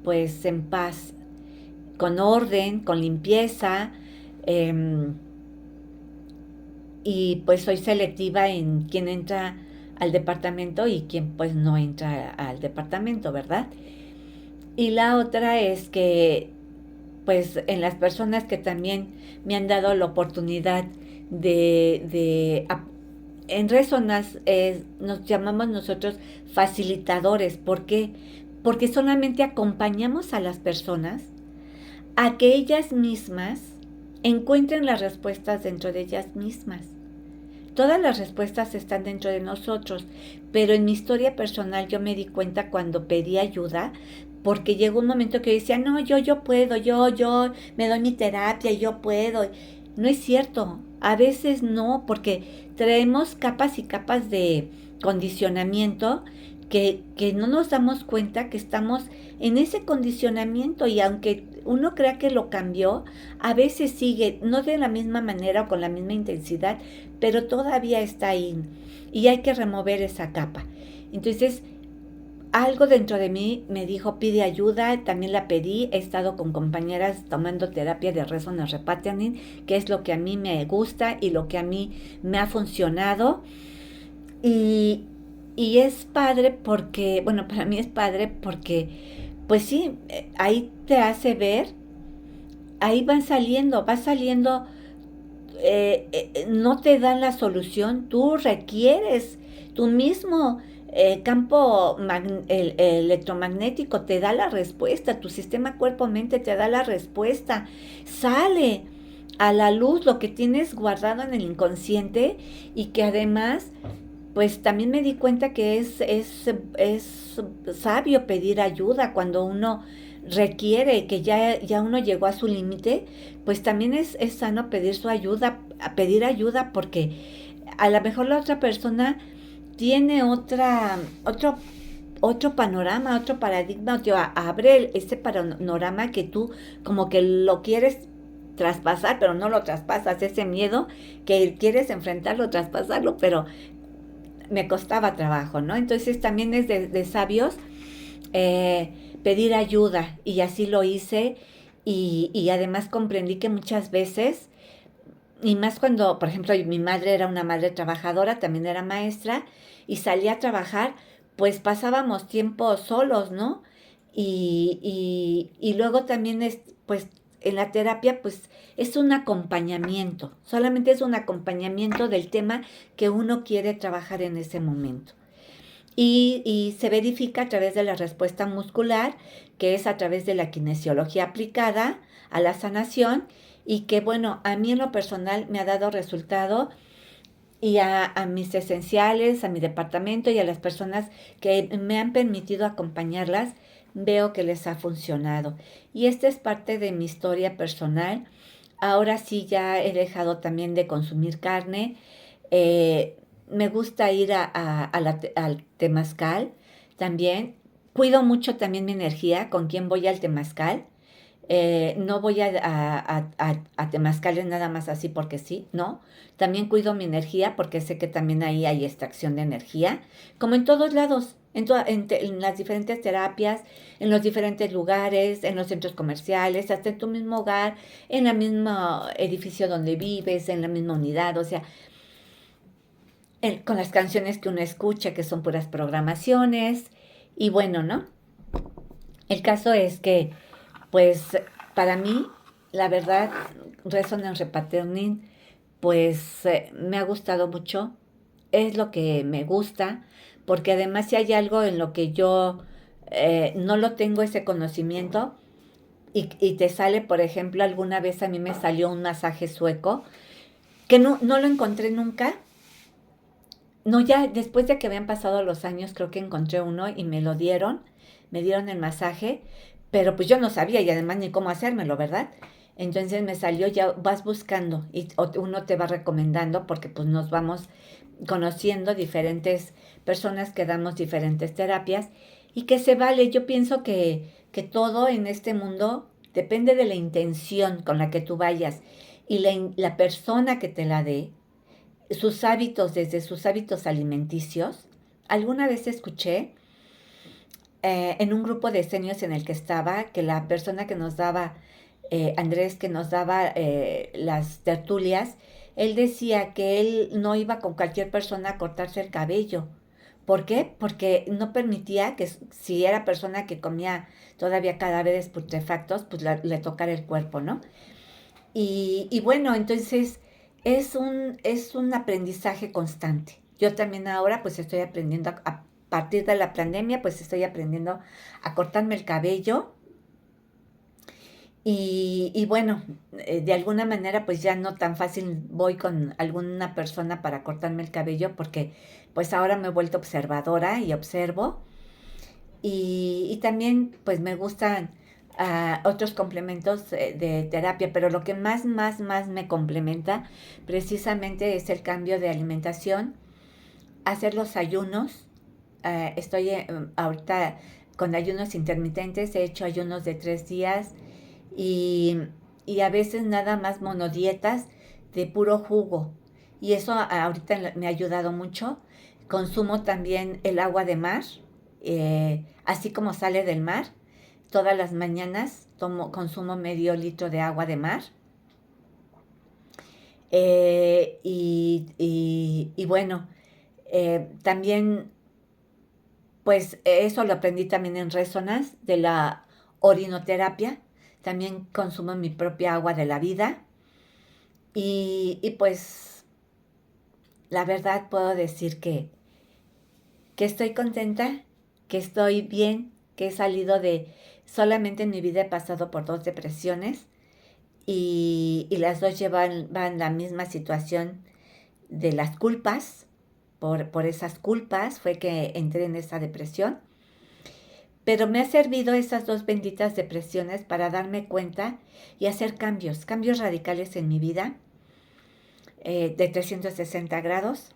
pues en paz, con orden, con limpieza, eh, y pues soy selectiva en quién entra al departamento y quién pues no entra al departamento, ¿verdad? Y la otra es que pues en las personas que también me han dado la oportunidad de en Resonas nos llamamos nosotros facilitadores. ¿Por qué? Porque solamente acompañamos a las personas a que ellas mismas encuentren las respuestas dentro de ellas mismas. Todas las respuestas están dentro de nosotros, pero en mi historia personal yo me di cuenta cuando pedí ayuda, porque llegó un momento que yo decía, no, yo puedo, yo me doy mi terapia, yo puedo. No es cierto, a veces no, porque traemos capas y capas de condicionamiento que no nos damos cuenta que estamos en ese condicionamiento y aunque uno crea que lo cambió, a veces sigue, no de la misma manera o con la misma intensidad, pero todavía está ahí y hay que remover esa capa. Entonces, algo dentro de mí me dijo, pide ayuda, también la pedí, he estado con compañeras tomando terapia de Resonance Repatterning, que es lo que a mí me gusta y lo que a mí me ha funcionado. Y, y es padre porque, bueno, para mí es padre porque, pues sí, ahí te hace ver, ahí va saliendo, no te dan la solución, tú requieres, tú mismo campo electromagnético te da la respuesta, tu sistema cuerpo-mente te da la respuesta, sale a la luz lo que tienes guardado en el inconsciente y que además pues también me di cuenta que es sabio pedir ayuda cuando uno requiere, que ya uno llegó a su límite, pues también es sano pedir su ayuda, pedir ayuda porque a lo mejor la otra persona tiene otro panorama, otro paradigma, te abre ese panorama que tú como que lo quieres traspasar, pero no lo traspasas, ese miedo que quieres enfrentarlo, traspasarlo, pero me costaba trabajo, ¿no? Entonces también es de sabios eh, pedir ayuda y así lo hice y además comprendí que muchas veces, y más cuando, por ejemplo, mi madre era una madre trabajadora, también era maestra y salía a trabajar, pues pasábamos tiempo solos, ¿no? Y luego también es, pues en la terapia, pues es un acompañamiento, solamente es un acompañamiento del tema que uno quiere trabajar en ese momento. Y se verifica a través de la respuesta muscular, que es a través de la kinesiología aplicada a la sanación y que, bueno, a mí en lo personal me ha dado resultado y a mis esenciales, a mi departamento y a las personas que me han permitido acompañarlas, veo que les ha funcionado. Y esta es parte de mi historia personal. Ahora sí ya he dejado también de consumir carne. Me gusta ir al temazcal también. Cuido mucho también mi energía con quien voy al temazcal. No voy a temazcales nada más así porque sí, ¿no? También cuido mi energía porque sé que también ahí hay extracción de energía, como en todos lados, en las diferentes terapias, en los diferentes lugares, en los centros comerciales, hasta en tu mismo hogar, en el mismo edificio donde vives, en la misma unidad, o sea, con las canciones que uno escucha, que son puras programaciones, y bueno, ¿no? El caso es que pues para mí, la verdad, Resonance Repatterning, pues me ha gustado mucho, es lo que me gusta, porque además si hay algo en lo que yo no lo tengo ese conocimiento y te sale, por ejemplo, alguna vez a mí me salió un masaje sueco, que no lo encontré nunca. No, ya después de que habían pasado los años, creo que encontré uno y me dieron el masaje, pero pues yo no sabía y además ni cómo hacérmelo, ¿verdad? Entonces me salió, ya vas buscando y uno te va recomendando porque pues nos vamos conociendo diferentes personas que damos diferentes terapias y que se vale. Yo pienso que todo en este mundo depende de la intención con la que tú vayas y la persona que te la dé, sus hábitos, desde sus hábitos alimenticios. Alguna vez escuché en un grupo de seniors en el que estaba que la persona que nos daba, Andrés, que nos daba las tertulias, él decía que él no iba con cualquier persona a cortarse el cabello. ¿Por qué? Porque no permitía que si era persona que comía todavía cadáveres putrefactos, pues le tocara el cuerpo, ¿no? Y bueno, entonces es un aprendizaje constante. Yo también ahora pues estoy aprendiendo a partir de la pandemia, pues estoy aprendiendo a cortarme el cabello y bueno, de alguna manera pues ya no tan fácil voy con alguna persona para cortarme el cabello porque pues ahora me he vuelto observadora y observo y también pues me gustan otros complementos de terapia, pero lo que más me complementa precisamente es el cambio de alimentación, hacer los ayunos. Estoy ahorita con ayunos intermitentes, he hecho ayunos de 3 días y, y a veces nada más monodietas de puro jugo. Y eso ahorita me ha ayudado mucho. Consumo también el agua de mar, así como sale del mar. Todas las mañanas consumo medio litro de agua de mar. Y bueno, también, pues eso lo aprendí también en Resonance, de la orinoterapia. También consumo mi propia agua de la vida. Y pues la verdad puedo decir que estoy contenta, que estoy bien, que he salido de... Solamente en mi vida he pasado por 2 depresiones y las dos van la misma situación de las culpas. Por esas culpas fue que entré en esa depresión. Pero me ha servido esas 2 benditas depresiones para darme cuenta y hacer cambios radicales en mi vida, de 360 grados,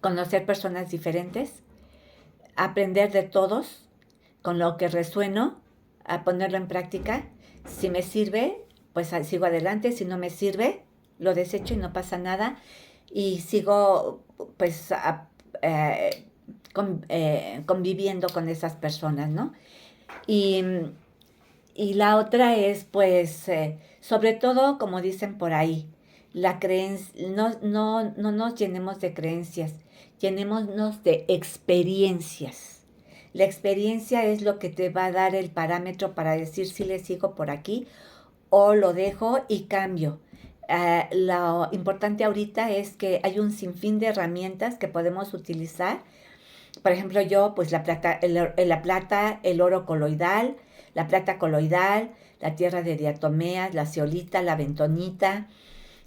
conocer personas diferentes, aprender de todos, con lo que resueno, a ponerlo en práctica. Si me sirve, pues sigo adelante. Si no me sirve, lo desecho y no pasa nada. Y sigo, pues, conviviendo con esas personas, ¿no? Y, y la otra es, pues, sobre todo, como dicen por ahí, la creencia, no nos llenemos de creencias, llenémonos de experiencias. La experiencia es lo que te va a dar el parámetro para decir si le sigo por aquí o lo dejo y cambio. Lo importante ahorita es que hay un sinfín de herramientas que podemos utilizar. Por ejemplo, yo, pues el oro coloidal, la plata coloidal, la tierra de diatomeas, la zeolita, la bentonita,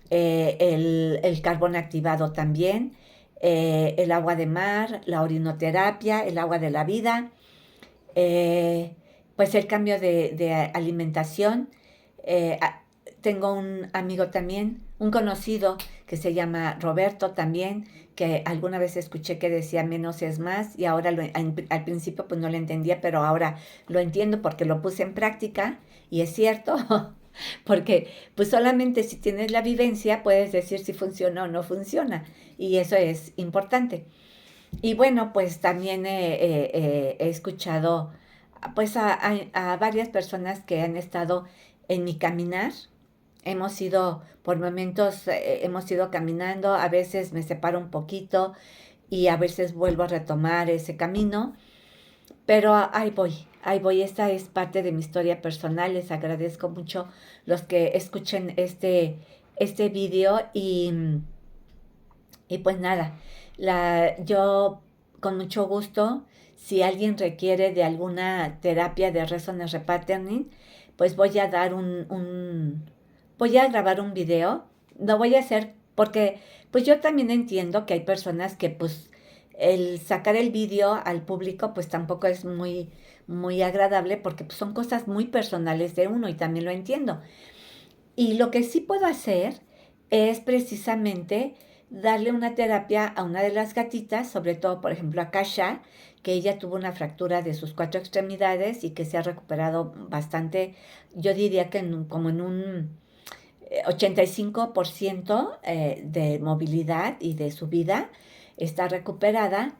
el carbón activado también, el agua de mar, la orinoterapia, el agua de la vida, eh, pues el cambio de alimentación, tengo un amigo también, un conocido que se llama Roberto también, que alguna vez escuché que decía menos es más y ahora al principio pues no lo entendía, pero ahora lo entiendo porque lo puse en práctica y es cierto, porque pues solamente si tienes la vivencia puedes decir si funciona o no funciona y eso es importante. Y bueno, pues también he escuchado pues a varias personas que han estado en mi caminar. Hemos ido, por momentos, hemos ido caminando, a veces me separo un poquito y a veces vuelvo a retomar ese camino, pero ahí voy, esta es parte de mi historia personal, les agradezco mucho los que escuchen este vídeo y pues nada, yo con mucho gusto, si alguien requiere de alguna terapia de resonance repatterning, pues voy a grabar un video. Lo voy a hacer porque pues yo también entiendo que hay personas que pues el sacar el vídeo al público pues tampoco es muy agradable porque pues, son cosas muy personales de uno y también lo entiendo. Y lo que sí puedo hacer es precisamente darle una terapia a una de las gatitas, sobre todo, por ejemplo, a Kasha, que ella tuvo una fractura de sus cuatro extremidades y que se ha recuperado bastante, yo diría que como en un 85% de movilidad y de su vida está recuperada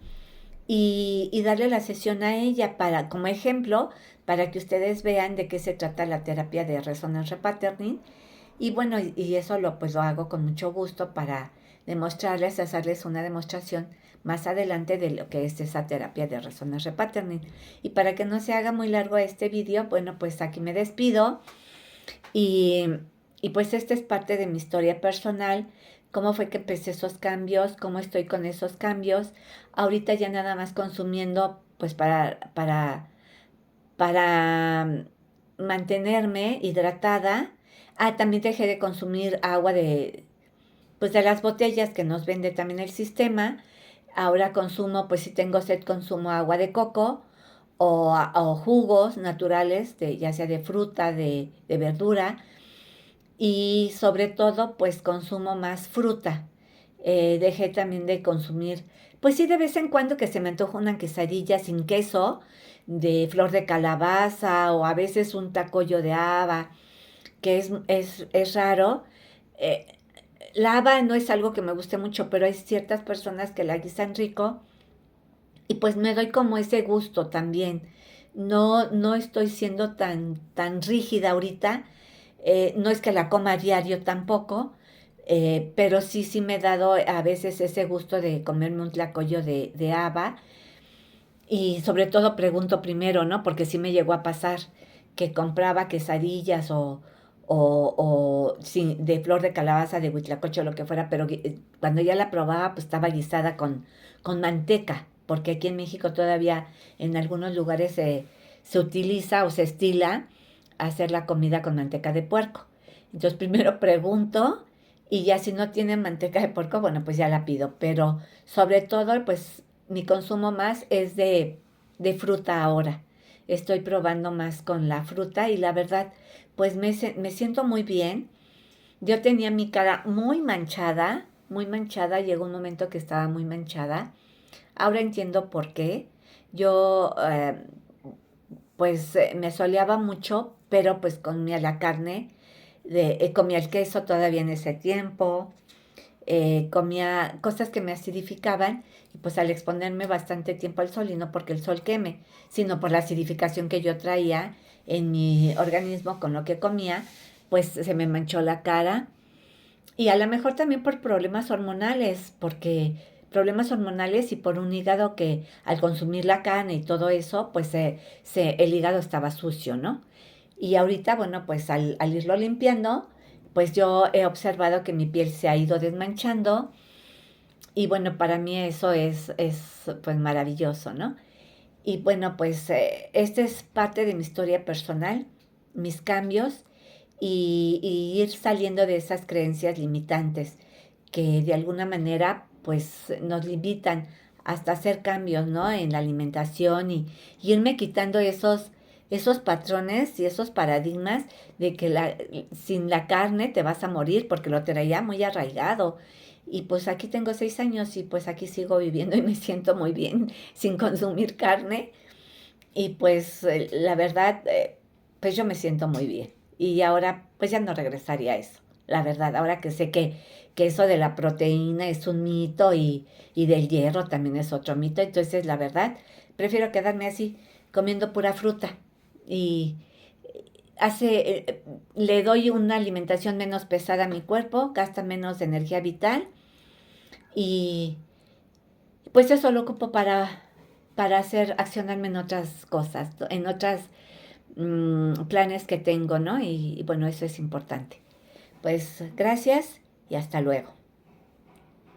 y darle la sesión a ella para, como ejemplo, para que ustedes vean de qué se trata la terapia de Resonance Repatterning y bueno, y eso pues lo hago con mucho gusto para demostrarles, hacerles una demostración más adelante de lo que es esa terapia de Resonance Repatterning. Y para que no se haga muy largo este vídeo, bueno, pues aquí me despido y, y pues esta es parte de mi historia personal, cómo fue que empecé esos cambios, cómo estoy con esos cambios. Ahorita ya nada más consumiendo pues para mantenerme hidratada. También dejé de consumir agua pues de las botellas que nos vende también el sistema. Ahora consumo, pues si tengo sed, consumo agua de coco o jugos naturales, ya sea de fruta, de verdura. Y sobre todo, pues consumo más fruta. Dejé también de consumir, pues sí, de vez en cuando que se me antoja una quesadilla sin queso, de flor de calabaza o a veces un tacoyo de haba, que es raro. Eh, la haba no es algo que me guste mucho, pero hay ciertas personas que la guisan rico y pues me doy como ese gusto también. No estoy siendo tan rígida ahorita, no es que la coma a diario tampoco, pero sí me he dado a veces ese gusto de comerme un tlacoyo de haba y sobre todo pregunto primero, ¿no? Porque sí me llegó a pasar que compraba quesadillas sí, de flor de calabaza, de huitlacoche o lo que fuera, pero cuando ya la probaba, pues estaba guisada con manteca, porque aquí en México todavía en algunos lugares se utiliza o se estila hacer la comida con manteca de puerco. Entonces primero pregunto y ya si no tiene manteca de puerco, bueno, pues ya la pido, pero sobre todo, pues mi consumo más es de fruta ahora. Estoy probando más con la fruta y la verdad, pues me siento muy bien. Yo tenía mi cara muy manchada, llegó un momento que estaba muy manchada. Ahora entiendo por qué. Yo, pues, me soleaba mucho, pero pues comía la carne, comía el queso todavía en ese tiempo, comía cosas que me acidificaban y pues al exponerme bastante tiempo al sol y no porque el sol queme, sino por la acidificación que yo traía en mi organismo con lo que comía, pues se me manchó la cara y a lo mejor también por problemas hormonales, porque problemas hormonales y por un hígado que al consumir la carne y todo eso, pues el hígado estaba sucio, ¿no? Y ahorita, bueno, pues al irlo limpiando, pues yo he observado que mi piel se ha ido desmanchando y bueno, para mí eso es pues maravilloso, ¿no? Y bueno, pues esta es parte de mi historia personal, mis cambios y ir saliendo de esas creencias limitantes que de alguna manera pues nos limitan hasta hacer cambios, ¿no? En la alimentación y irme quitando esos esos patrones y esos paradigmas de que sin la carne te vas a morir porque lo traía muy arraigado. Y pues aquí tengo 6 años y pues aquí sigo viviendo y me siento muy bien sin consumir carne. Y pues la verdad, pues yo me siento muy bien. Y ahora pues ya no regresaría a eso. La verdad, ahora que sé que eso de la proteína es un mito y del hierro también es otro mito. Entonces la verdad, prefiero quedarme así, comiendo pura fruta. Y le doy una alimentación menos pesada a mi cuerpo, gasta menos energía vital y pues eso lo ocupo para hacer, accionarme en otras cosas, en otras planes que tengo, ¿no? Y bueno, eso es importante. Pues gracias y hasta luego.